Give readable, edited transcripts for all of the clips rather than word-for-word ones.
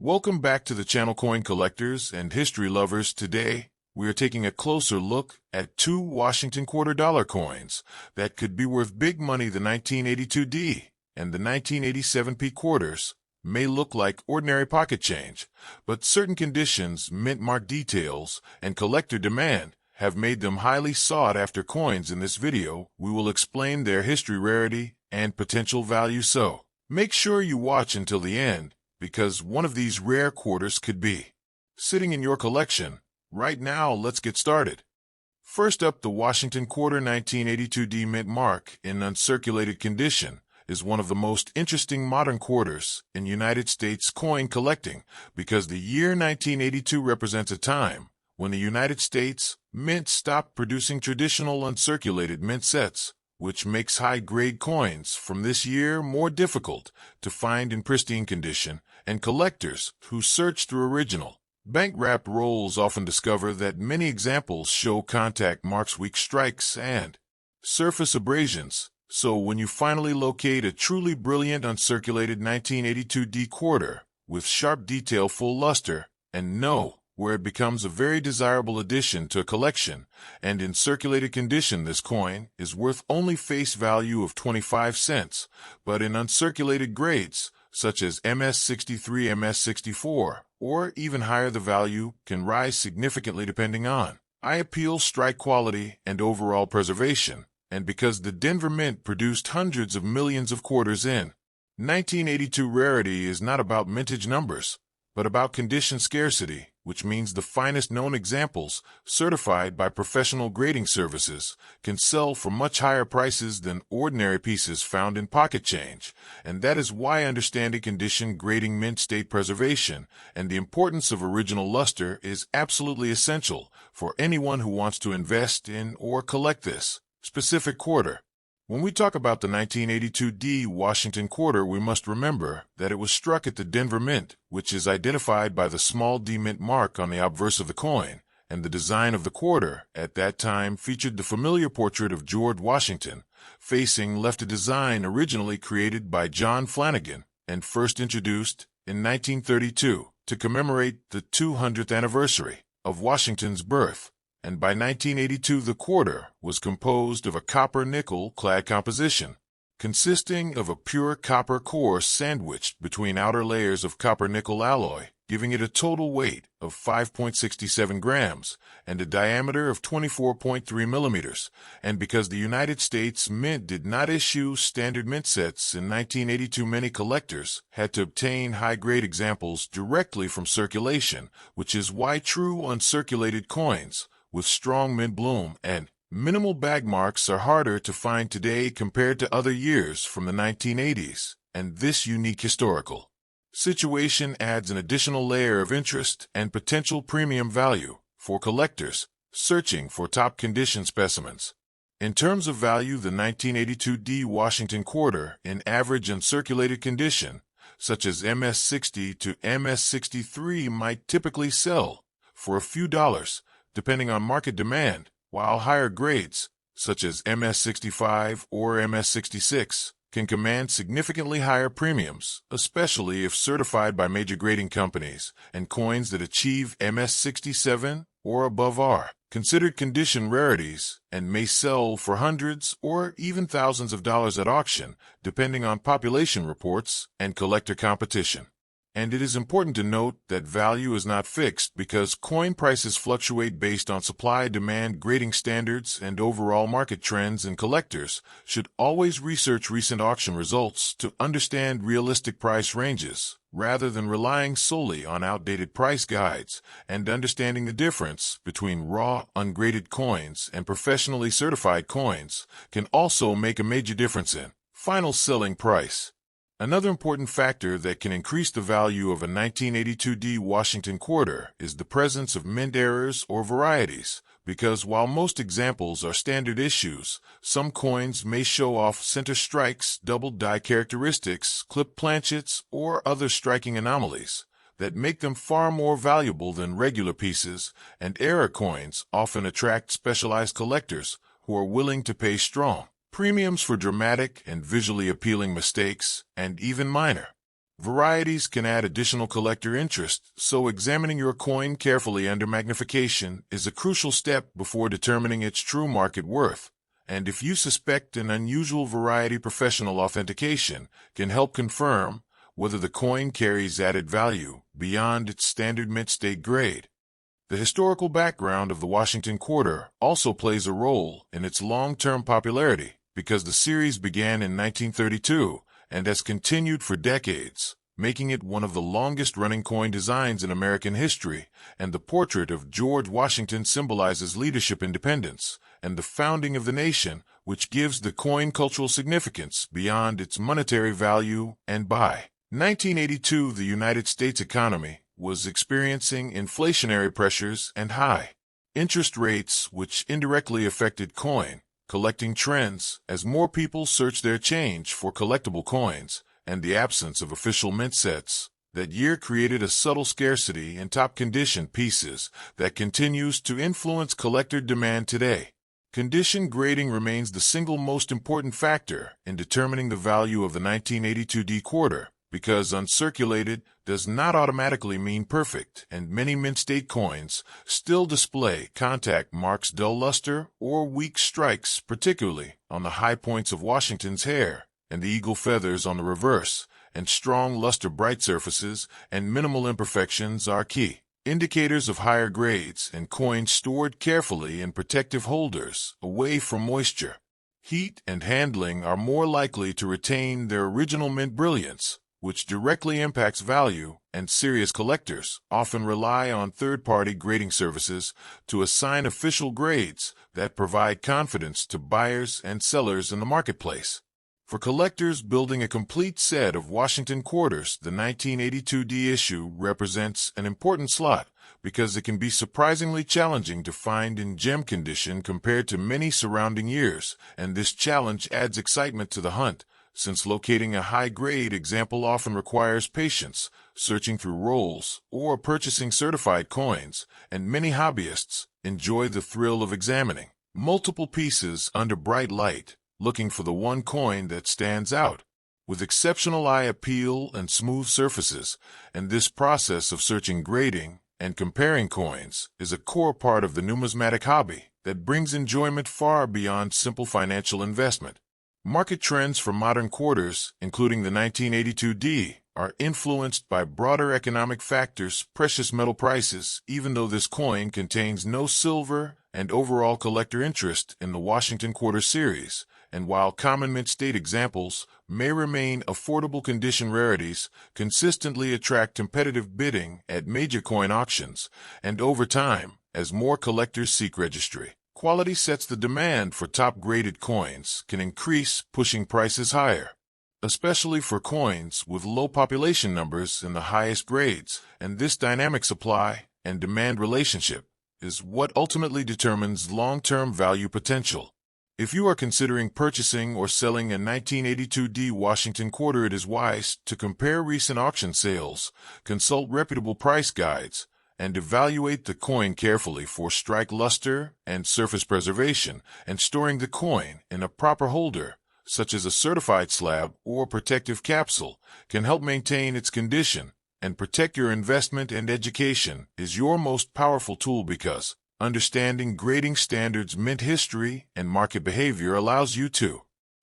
Welcome back to the channel, coin collectors and history lovers. Today, we are taking a closer look at two Washington $quarter coins that could be worth big money. The 1982 D and the 1987 P quarters may look like ordinary pocket change, but certain conditions, mint mark details, and collector demand have made them highly sought-after coins. In this video, we will explain their history, rarity, and potential value, so make sure you watch until the end, because one of these rare quarters could be sitting in your collection. Right now, let's get started. First up, the Washington quarter 1982 D mint mark in uncirculated condition is one of the most interesting modern quarters in United States coin collecting because the year 1982 represents a time when the United States Mint stopped producing traditional uncirculated mint sets, which makes high-grade coins from this year more difficult to find in pristine condition, and collectors who search through original bank-wrapped rolls often discover that many examples show contact marks, weak strikes, and surface abrasions. So when you finally locate a truly brilliant uncirculated 1982 D quarter with sharp detail, full luster, and know where it becomes a very desirable addition to a collection, and in circulated condition, this coin is worth only face value of 25 cents, but in uncirculated grades, such as MS63, MS64, or even higher, the value can rise significantly depending on eye appeal, strike quality, and overall preservation. And because the Denver Mint produced hundreds of millions of quarters in 1982, rarity is not about mintage numbers, but about condition scarcity, which means the finest known examples, certified by professional grading services, can sell for much higher prices than ordinary pieces found in pocket change. And that is why understanding condition grading, mint state preservation, and the importance of original luster is absolutely essential for anyone who wants to invest in or collect this specific quarter. When we talk about the 1982 D Washington quarter, we must remember that it was struck at the Denver Mint, which is identified by the small D mint mark on the obverse of the coin, and the design of the quarter at that time featured the familiar portrait of George Washington, facing left, a design originally created by John Flanagan and first introduced in 1932 to commemorate the 200th anniversary of Washington's birth. And by 1982 the quarter was composed of a copper-nickel clad composition, consisting of a pure copper core sandwiched between outer layers of copper-nickel alloy, giving it a total weight of 5.67 grams and a diameter of 24.3 millimeters. And because the United States Mint did not issue standard mint sets in 1982, many collectors had to obtain high-grade examples directly from circulation, which is why true uncirculated coins with strong mint bloom and minimal bag marks are harder to find today compared to other years from the 1980s, and this unique historical situation adds an additional layer of interest and potential premium value for collectors searching for top condition specimens. In terms of value, the 1982 D Washington quarter in average uncirculated condition, such as MS60 to MS63, might typically sell for a few dollars, depending on market demand, while higher grades, such as MS65 or MS66, can command significantly higher premiums, especially if certified by major grading companies, and coins that achieve MS67 or above are considered condition rarities and may sell for hundreds or even thousands of dollars at auction, depending on population reports and collector competition. And it is important to note that value is not fixed because coin prices fluctuate based on supply-demand grading standards and overall market trends, and collectors should always research recent auction results to understand realistic price ranges, rather than relying solely on outdated price guides. And understanding the difference between raw, ungraded coins and professionally certified coins can also make a major difference in final selling price. Another important factor that can increase the value of a 1982 D Washington quarter is the presence of mint errors or varieties, because while most examples are standard issues, some coins may show off center strikes, double die characteristics, clip planchets, or other striking anomalies that make them far more valuable than regular pieces, and error coins often attract specialized collectors who are willing to pay strong premiums for dramatic and visually appealing mistakes, and even minor Varieties can add additional collector interest, so examining your coin carefully under magnification is a crucial step before determining its true market worth. And if you suspect an unusual variety, professional authentication can help confirm whether the coin carries added value beyond its standard mint state grade. The historical background of the Washington Quarter also plays a role in its long-term popularity because the series began in 1932 and has continued for decades, making it one of the longest-running coin designs in American history, and the portrait of George Washington symbolizes leadership, independence, and the founding of the nation, which gives the coin cultural significance beyond its monetary value. And by 1982, the United States economy was experiencing inflationary pressures and high interest rates, which indirectly affected coin collecting trends as more people searched their change for collectible coins, and the absence of official mint sets that year created a subtle scarcity in top-condition pieces that continues to influence collector demand today. Condition grading remains the single most important factor in determining the value of the 1982 D quarter, because uncirculated does not automatically mean perfect, and many mint state coins still display contact marks, dull luster, or weak strikes, particularly on the high points of Washington's hair and the eagle feathers on the reverse, and strong luster, bright surfaces, and minimal imperfections are key indicators of higher grades and coins stored carefully in protective holders away from moisture, heat, and handling are more likely to retain their original mint brilliance, which directly impacts value, and serious collectors often rely on third-party grading services to assign official grades that provide confidence to buyers and sellers in the marketplace. For collectors building a complete set of Washington quarters, the 1982 D issue represents an important slot because it can be surprisingly challenging to find in gem condition compared to many surrounding years, and this challenge adds excitement to the hunt, since locating a high-grade example often requires patience, searching through rolls, or purchasing certified coins, and many hobbyists enjoy the thrill of examining multiple pieces under bright light, looking for the one coin that stands out. With exceptional eye appeal and smooth surfaces, and this process of searching, grading, and comparing coins is a core part of the numismatic hobby that brings enjoyment far beyond simple financial investment. Market trends for modern quarters, including the 1982 D, are influenced by broader economic factors, precious metal prices, even though this coin contains no silver, and overall collector interest in the Washington Quarter series. And while common mint state examples may remain affordable, condition rarities consistently attract competitive bidding at major coin auctions, and over time, as more collectors seek registry, quality sets the demand for top-graded coins can increase, pushing prices higher, especially for coins with low population numbers in the highest grades, and this dynamic supply and demand relationship is what ultimately determines long-term value potential. If you are considering purchasing or selling a 1982 D Washington Quarter, it is wise to compare recent auction sales, consult reputable price guides, and evaluate the coin carefully for strike, luster, and surface preservation, and storing the coin in a proper holder, such as a certified slab or protective capsule, can help maintain its condition and protect your investment. And education is your most powerful tool because understanding grading standards, mint history, and market behavior allows you to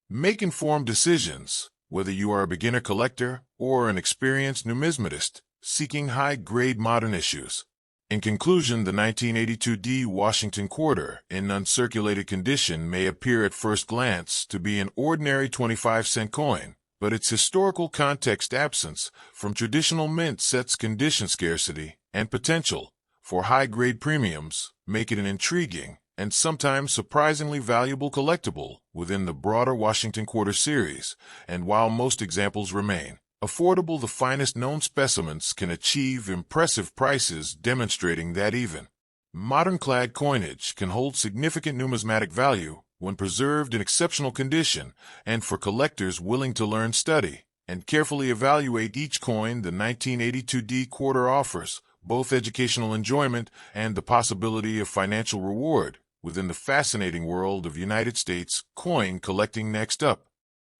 make informed decisions, whether you are a beginner collector or an experienced numismatist seeking high-grade modern issues. In conclusion, the 1982 D Washington Quarter in uncirculated condition may appear at first glance to be an ordinary 25-cent coin, but its historical context, absence from traditional mint sets, condition scarcity, and potential for high-grade premiums make it an intriguing and sometimes surprisingly valuable collectible within the broader Washington Quarter series. And while most examples remain affordable, the finest known specimens can achieve impressive prices, demonstrating that even modern clad coinage can hold significant numismatic value when preserved in exceptional condition. And for collectors willing to learn, study, and carefully evaluate each coin, the 1982 D Quarter offers both educational enjoyment and the possibility of financial reward within the fascinating world of United States coin collecting. Next up,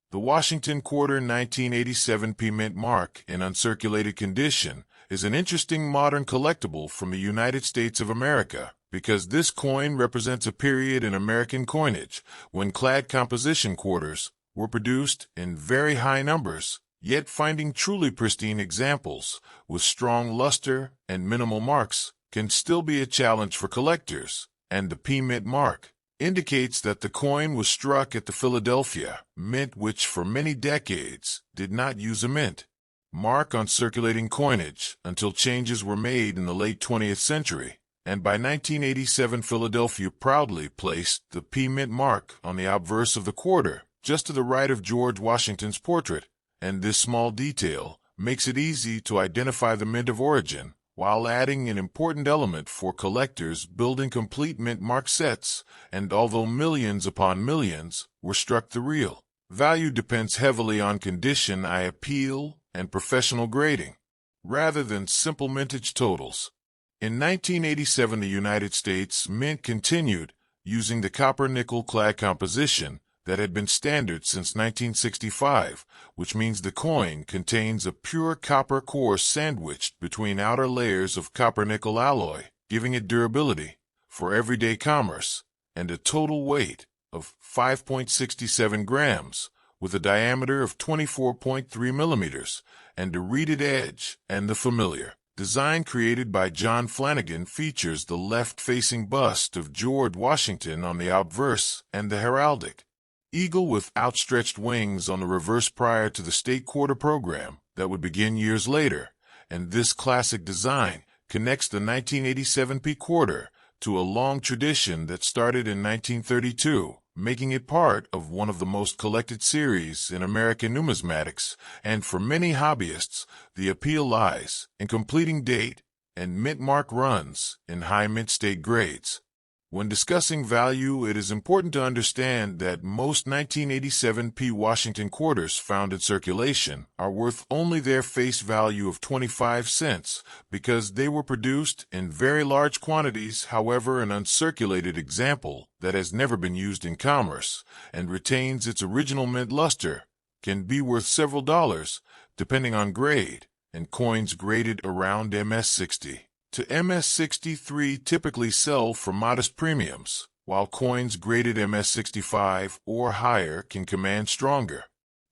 The Washington Quarter 1987 P Mint mark in uncirculated condition is an interesting modern collectible from the United States of America because this coin represents a period in American coinage when clad composition quarters were produced in very high numbers, yet finding truly pristine examples with strong luster and minimal marks can still be a challenge for collectors, and the P Mint mark indicates that the coin was struck at the Philadelphia Mint, which for many decades did not use a mint mark on circulating coinage until changes were made in the late 20th century, and by 1987 Philadelphia proudly placed the P Mint mark on the obverse of the quarter, just to the right of George Washington's portrait, and this small detail makes it easy to identify the mint of origin, while adding an important element for collectors building complete mint mark sets, and although millions upon millions were struck, the real value depends heavily on condition, eye appeal, and professional grading, rather than simple mintage totals. In 1987, the United States Mint continued using the copper-nickel clad composition that had been standard since 1965, which means the coin contains a pure copper core sandwiched between outer layers of copper-nickel alloy, giving it durability for everyday commerce, and a total weight of 5.67 grams, with a diameter of 24.3 millimeters, and a reeded edge, and the familiar design created by John Flanagan features the left-facing bust of George Washington on the obverse and the heraldic eagle with outstretched wings on the reverse prior to the state quarter program that would begin years later, and this classic design connects the 1987 P quarter to a long tradition that started in 1932, making it part of one of the most collected series in American numismatics, and for many hobbyists, the appeal lies in completing date and mint mark runs in high mint state grades. When discussing value, it is important to understand that most 1987 P Washington quarters found in circulation are worth only their face value of 25 cents because they were produced in very large quantities. However, an uncirculated example that has never been used in commerce and retains its original mint luster can be worth several dollars, depending on grade, and coins graded around MS-60 to MS-63 typically sell for modest premiums, while coins graded MS-65 or higher can command stronger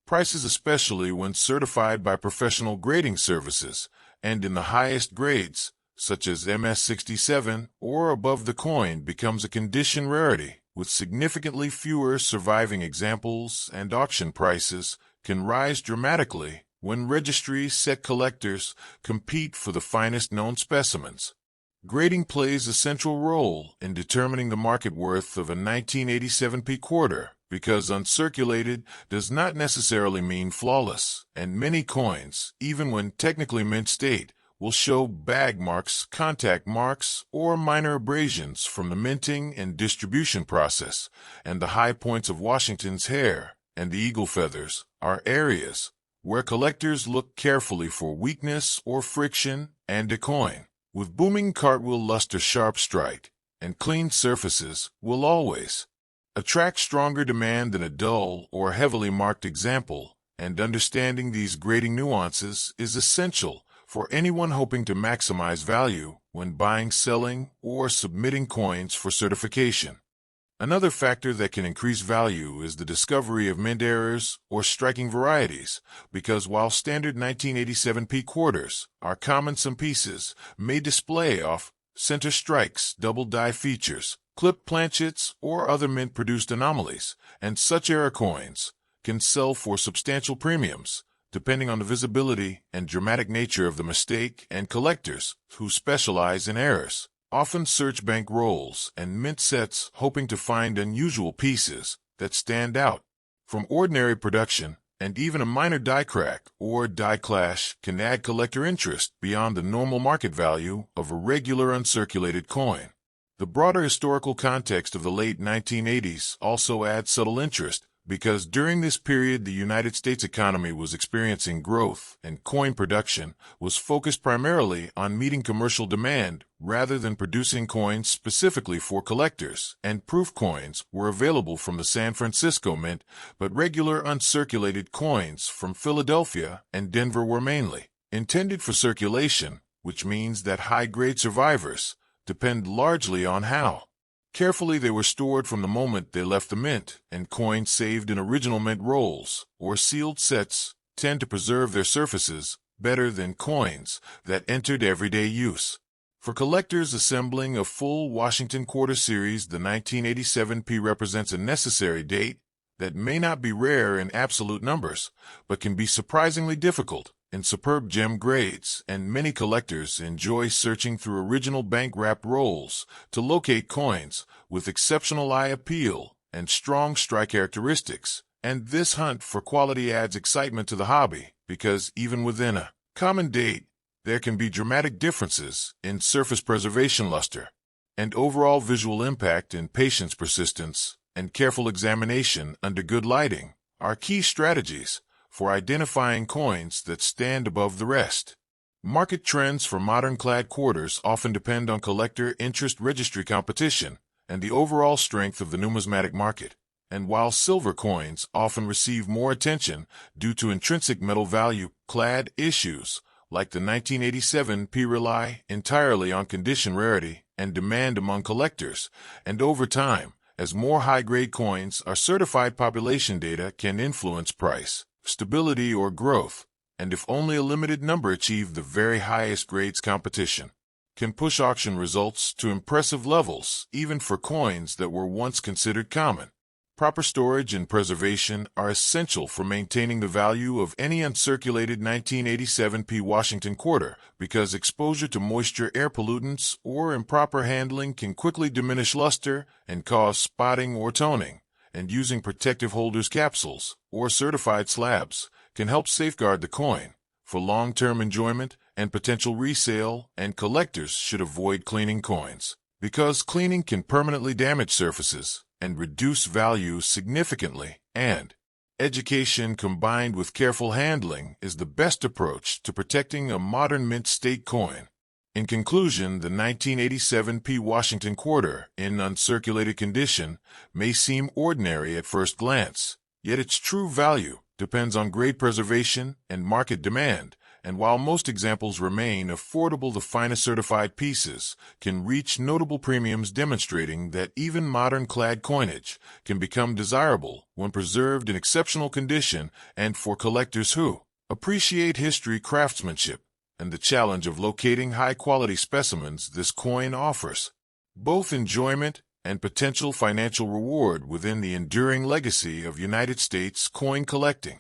prices, especially when certified by professional grading services, and in the highest grades, such as MS-67 or above, the coin becomes a condition rarity, with significantly fewer surviving examples, and auction prices can rise dramatically when registry set collectors compete for the finest known specimens. Grading plays a central role in determining the market worth of a 1987 P quarter because uncirculated does not necessarily mean flawless, and many coins, even when technically mint state, will show bag marks, contact marks, or minor abrasions from the minting and distribution process, and the high points of Washington's hair and the eagle feathers are areas where collectors look carefully for weakness or friction, and a coin with booming cartwheel luster, sharp strike, and clean surfaces will always attract stronger demand than a dull or heavily marked example, and understanding these grading nuances is essential for anyone hoping to maximize value when buying, selling, or submitting coins for certification. Another factor that can increase value is the discovery of mint errors or striking varieties, because while standard 1987 P quarters are common, some pieces may display off-center strikes, double die features, clipped planchets, or other mint-produced anomalies, and such error coins can sell for substantial premiums, depending on the visibility and dramatic nature of the mistake, and collectors who specialize in errors often search bank rolls and mint sets hoping to find unusual pieces that stand out from ordinary production, and even a minor die crack or die clash can add collector interest beyond the normal market value of a regular uncirculated coin. The broader historical context of the late 1980s also adds subtle interest, because during this period the United States economy was experiencing growth and coin production was focused primarily on meeting commercial demand rather than producing coins specifically for collectors, and proof coins were available from the San Francisco Mint, but regular uncirculated coins from Philadelphia and Denver were mainly intended for circulation, which means that high-grade survivors depend largely on how carefully they were stored from the moment they left the mint, and coins saved in original mint rolls or sealed sets tend to preserve their surfaces better than coins that entered everyday use. For collectors assembling a full Washington Quarter Series, the 1987 P represents a necessary date that may not be rare in absolute numbers, but can be surprisingly difficult in superb gem grades, and many collectors enjoy searching through original bank-wrapped rolls to locate coins with exceptional eye appeal and strong strike characteristics. And this hunt for quality adds excitement to the hobby, because even within a common date, there can be dramatic differences in surface preservation luster and overall visual impact, and patience, persistence, and careful examination under good lighting are key strategies for identifying coins that stand above the rest. Market trends for modern clad quarters often depend on collector interest, registry competition, and the overall strength of the numismatic market. And while silver coins often receive more attention due to intrinsic metal value, clad issues like the 1987 P rely entirely on condition, rarity, and demand among collectors, and over time, as more high-grade coins are certified, population data can influence price stability or growth, and if only a limited number achieve the very highest grades, competition can push auction results to impressive levels, even for coins that were once considered common. Proper storage and preservation are essential for maintaining the value of any uncirculated 1987 P Washington Quarter, because exposure to moisture, air pollutants, or improper handling can quickly diminish luster and cause spotting or toning. And using protective holders, capsules, or certified slabs can help safeguard the coin for long-term enjoyment and potential resale, and collectors should avoid cleaning coins, because cleaning can permanently damage surfaces and reduce value significantly, and education combined with careful handling is the best approach to protecting a modern mint state coin. In conclusion, the 1987 P Washington Quarter, in uncirculated condition, may seem ordinary at first glance, yet its true value depends on grade preservation and market demand, and while most examples remain affordable, the finest certified pieces can reach notable premiums, demonstrating that even modern clad coinage can become desirable when preserved in exceptional condition. And for collectors who appreciate history, craftsmanship, and the challenge of locating high-quality specimens, this coin offers both enjoyment and potential financial reward within the enduring legacy of United States coin collecting.